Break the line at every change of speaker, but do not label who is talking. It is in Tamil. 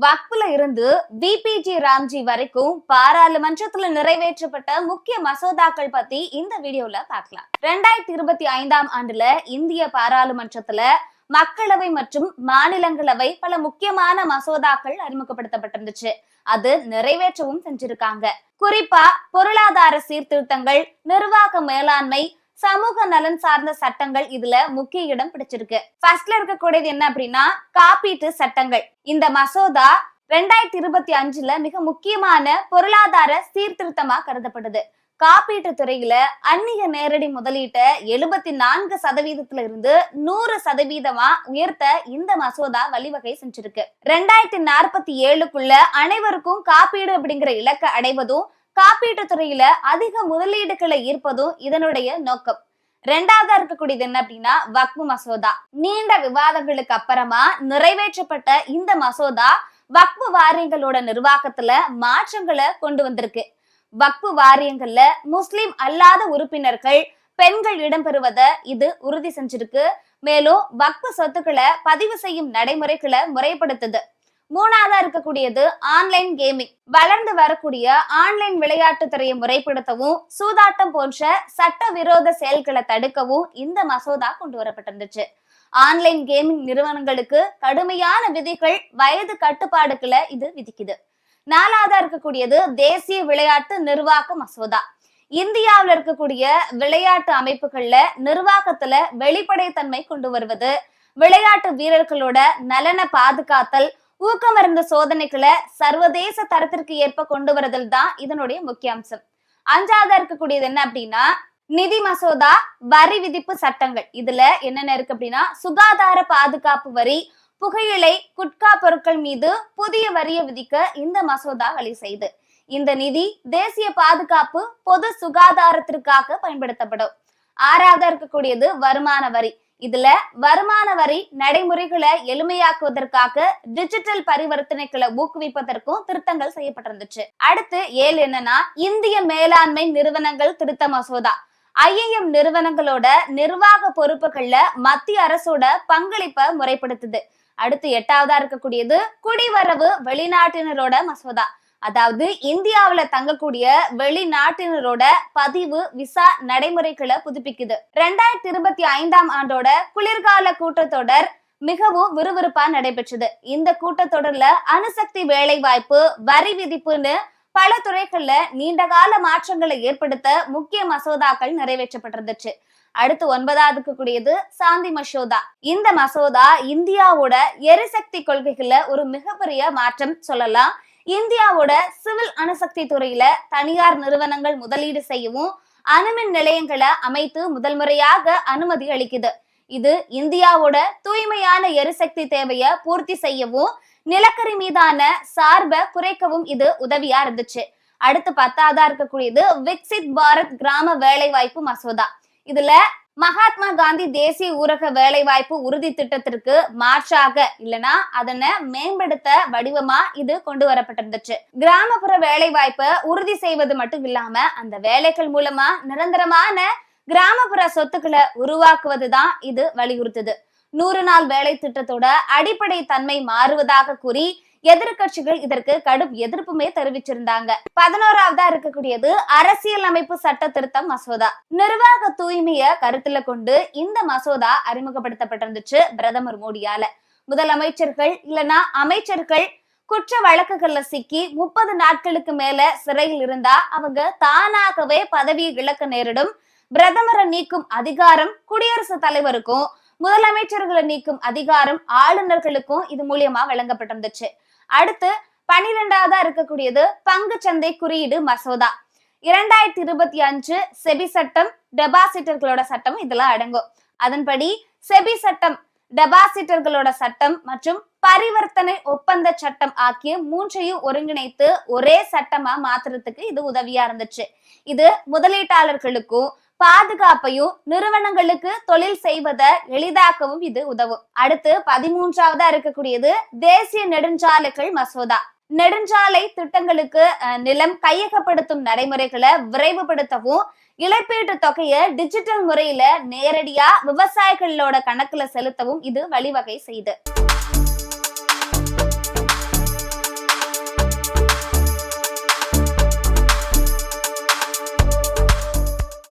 வக்ஃப்ல இருந்து விபிஜி ராம்ஜி வரைக்கும் பாராளுமன்றத்துல நிறைவேற்றப்பட்ட முக்கிய மசோதாக்கள் பத்தி இந்த வீடியோல பார்க்கலாம். 2025ஆம் ஆண்டுல இந்திய பாராளுமன்றத்துல மக்களவை மற்றும் மாநிலங்களவை பல முக்கியமான மசோதாக்கள் அறிமுகப்படுத்தப்பட்டிருந்துச்சு. அது நிறைவேற்றவும் செஞ்சிருக்காங்க. குறிப்பா பொருளாதார சீர்திருத்தங்கள், நிர்வாக மேலாண்மை, சமூக நலன் சார்ந்த சட்டங்கள் இதுல முக்கிய இடம் பிடிச்சிருக்கு. ஃபர்ஸ்ட்ல இருக்கக்கூடியது என்ன அப்படின்னா காப்பீட்டு சட்டங்கள். இந்த மசோதா 2025ல மிக முக்கியமான பொருளாதார சீர்திருத்தமா கருதப்படுது. காப்பீட்டு துறையில அந்நிய நேரடி முதலீட்டை 74% இருந்து 100% உயர்த்த இந்த மசோதா வழிவகை செஞ்சிருக்கு. 2047க்குள்ள அனைவருக்கும் காப்பீடு அப்படிங்கிற இலக்கை அடைவதும், காப்பீட்டு துறையில அதிக முதலீடுகளை ஈர்ப்பதும் இதனுடைய நோக்கம். ரெண்டாவதா இருக்கக்கூடியது என்ன அப்படின்னா வக்ஃப் மசோதா. நீண்ட விவாதங்களுக்கு அப்புறமா நிறைவேற்றப்பட்ட இந்த மசோதா வக்ஃப் வாரியங்களோட நிர்வாகத்துல மாற்றங்களை கொண்டு வந்திருக்கு. வக்ஃப் வாரியங்கள்ல முஸ்லிம் அல்லாத உறுப்பினர்கள், பெண்கள் இடம்பெறுவதை இது உறுதி செஞ்சிருக்கு. மேலும் வக்ஃப் சொத்துக்களை பதிவு செய்யும் நடைமுறைகளை முறைப்படுத்துது. மூணாவதா இருக்கக்கூடியது ஆன்லைன் கேமிங். வளர்ந்து வரக்கூடிய ஆன்லைன் விளையாட்டு துறையை முறைப்படுத்தவும், சூதாட்டம் போன்ற சட்டவிரோத செயல்களை தடுக்கவும் இந்த மசோதா கொண்டு வரப்பட்டிருந்துச்சு. ஆன்லைன் கேமிங் நிறுவனங்களுக்கு கடுமையான விதிகள், வயது கட்டுப்பாடுகளை இது விதிக்குது. நாலாவதா இருக்கக்கூடியது தேசிய விளையாட்டு நிர்வாக மசோதா. இந்தியாவில் இருக்கக்கூடிய விளையாட்டு அமைப்புகள்ல நிர்வாகத்துல வெளிப்படைத்தன்மை கொண்டு வருவது, விளையாட்டு வீரர்களோட நலனை பாதுகாத்தல், ஊக்கமருந்து சோதனைகளை சர்வதேச தரத்திற்கு ஏற்ப கொண்டு வருதல் தான் இதனுடைய முக்கிய அம்சம். அஞ்சாவதா இருக்கக்கூடியது என்ன அப்படின்னா நிதி மசோதா, வரி விதிப்பு சட்டங்கள். இதுல என்னென்ன இருக்கு அப்படின்னா சுகாதார பாதுகாப்பு வரி, புகையிலை, குட்கா பொருட்கள் மீது புதிய வரியை விதிக்க இந்த மசோதா வழி செய்து. இந்த நிதி தேசிய பாதுகாப்பு, பொது சுகாதாரத்திற்காக பயன்படுத்தப்படும். ஆறாவதா இருக்கக்கூடியது வருமான வரி. இதுல வருமான வரி நடைமுறைகளை எளிமையாக்குவதற்காக டிஜிட்டல் பரிவர்த்தனைகளை ஊக்குவிப்பதற்கும் திருத்தங்கள் செய்யப்பட்டிருந்துச்சு. அடுத்து 7 என்னன்னா இந்திய மேலாண்மை நிறுவனங்கள் திருத்த மசோதா. IIM நிறுவனங்களோட நிர்வாக பொறுப்புகள்ல மத்திய அரசோட பங்களிப்பை முறைப்படுத்துது. அடுத்து 8ஆவதா இருக்கக்கூடியது குடிவரவு வெளிநாட்டினரோட மசோதா. அதாவது இந்தியாவில தங்கக்கூடிய வெளிநாட்டினரோட பதிவு, விசா நடைமுறைகளை புதுப்பிக்குது. 2025ஆம் ஆண்டோட குளிர்கால கூட்டத்தொடர் மிகவும் விறுவிறுப்பா நடைபெற்றது. இந்த கூட்டத்தொடர்ல அணுசக்தி வேலை வாய்ப்பு, வரி விதிப்புன்னு பல துறைகள்ல நீண்டகால மாற்றங்களை ஏற்படுத்த முக்கிய மசோதாக்கள் நிறைவேற்றப்பட்டிருந்துச்சு. அடுத்து 9ஆவதுக்கு கூடியது சாந்தி மசோதா. இந்த மசோதா இந்தியாவோட எரிசக்தி கொள்கைகள்ல ஒரு மிகப்பெரிய மாற்றம் சொல்லலாம். இந்தியாவோட சிவில் அணுசக்தி துறையில தனியார் நிறுவனங்கள் முதலீடு செய்யவும், அணுமின் நிலையங்களை அமைத்து முதல் முறையாக அனுமதி அளிக்குது. இது இந்தியாவோட தூய்மையான எரிசக்தி தேவையை பூர்த்தி செய்யவும், நிலக்கரி மீதான சார்பை குறைக்கவும் இது உதவியா இருந்துச்சு. அடுத்து 10ஆவதா இருக்கக்கூடியது விக்சித் பாரத் கிராம வேலை வாய்ப்பு மசோதா. இதுல மகாத்மா காந்தி தேசிய ஊரக வேலை வாய்ப்பு உறுதி திட்டத்திற்கு மாற்றாக இல்லனா அதனை மேம்படுத்த வடிவமா இது கொண்டு வரப்பட்டிருந்துச்சு. கிராமப்புற வேலை வாய்ப்பை உறுதி செய்வது மட்டும் இல்லாம அந்த வேலைகள் மூலமா நிரந்தரமான கிராமப்புற சொத்துக்களை உருவாக்குவதுதான் இது வலியுறுத்துது. 100 நாள் வேலை திட்டத்தோட அடிப்படை தன்மை மாறுவதாக கூறி எதிர்கட்சிகள் இதற்கு கடும் எதிர்ப்புமே தெரிவிச்சிருந்தாங்க. 11ஆவதா இருக்கக்கூடியது அரசியல் அமைப்பு சட்ட திருத்தம் மசோதா. நிர்வாக தூய்மையை கருத்துல கொண்டு இந்த மசோதா அறிமுகப்படுத்தப்பட்டிருந்துச்சு பிரதமர் மோடியால. முதலமைச்சர்கள் இல்லனா அமைச்சர்கள் குற்ற வழக்குகள்ல சிக்கி 30 நாட்களுக்கு மேல சிறையில் இருந்தா அவங்க தானாகவே பதவியை இழக்க நேரிடும். பிரதமரை நீக்கும் அதிகாரம் குடியரசுத் தலைவருக்கும், முதலமைச்சர்களை நீக்கும் அதிகாரம் ஆளுநர்களுக்கும் இது மூலியமா வழங்கப்பட்டிருந்துச்சு. அடுத்து 12ஆவதா இருக்கக்கூடியது பங்கு சந்தை குறியீடு மசோதா. 2025 செபி சட்டம், டெபாசிட்டர்களோட சட்டம் இதெல்லாம் அடங்கும். அதன்படி செபி சட்டம், டெபாசிட்டர்களோட சட்டம் மற்றும் பரிவர்த்தனை ஒப்பந்த சட்டம் ஆகிய 3ஐயும் ஒருங்கிணைத்து ஒரே சட்டமா மாத்துறதுக்கு இது உதவியா இருந்துச்சு. இது முதலீட்டாளர்களுக்கும் பாதுகாப்பையும், நிறுவனங்களுக்கு தொழில் செய்வதை எளிதாக்கவும் இது உதவும். அடுத்து 13ஆவதா இருக்கக்கூடியது தேசிய நெடுஞ்சாலைகள் மசோதா. நெடுஞ்சாலை திட்டங்களுக்கு நிலம் கையகப்படுத்தும் நடைமுறைகளை விரைவுபடுத்தவும், இழப்பீட்டு தொகையை டிஜிட்டல் முறையில நேரடியா விவசாயிகளோட கணக்குல செலுத்தவும் இது வழிவகை செய்து.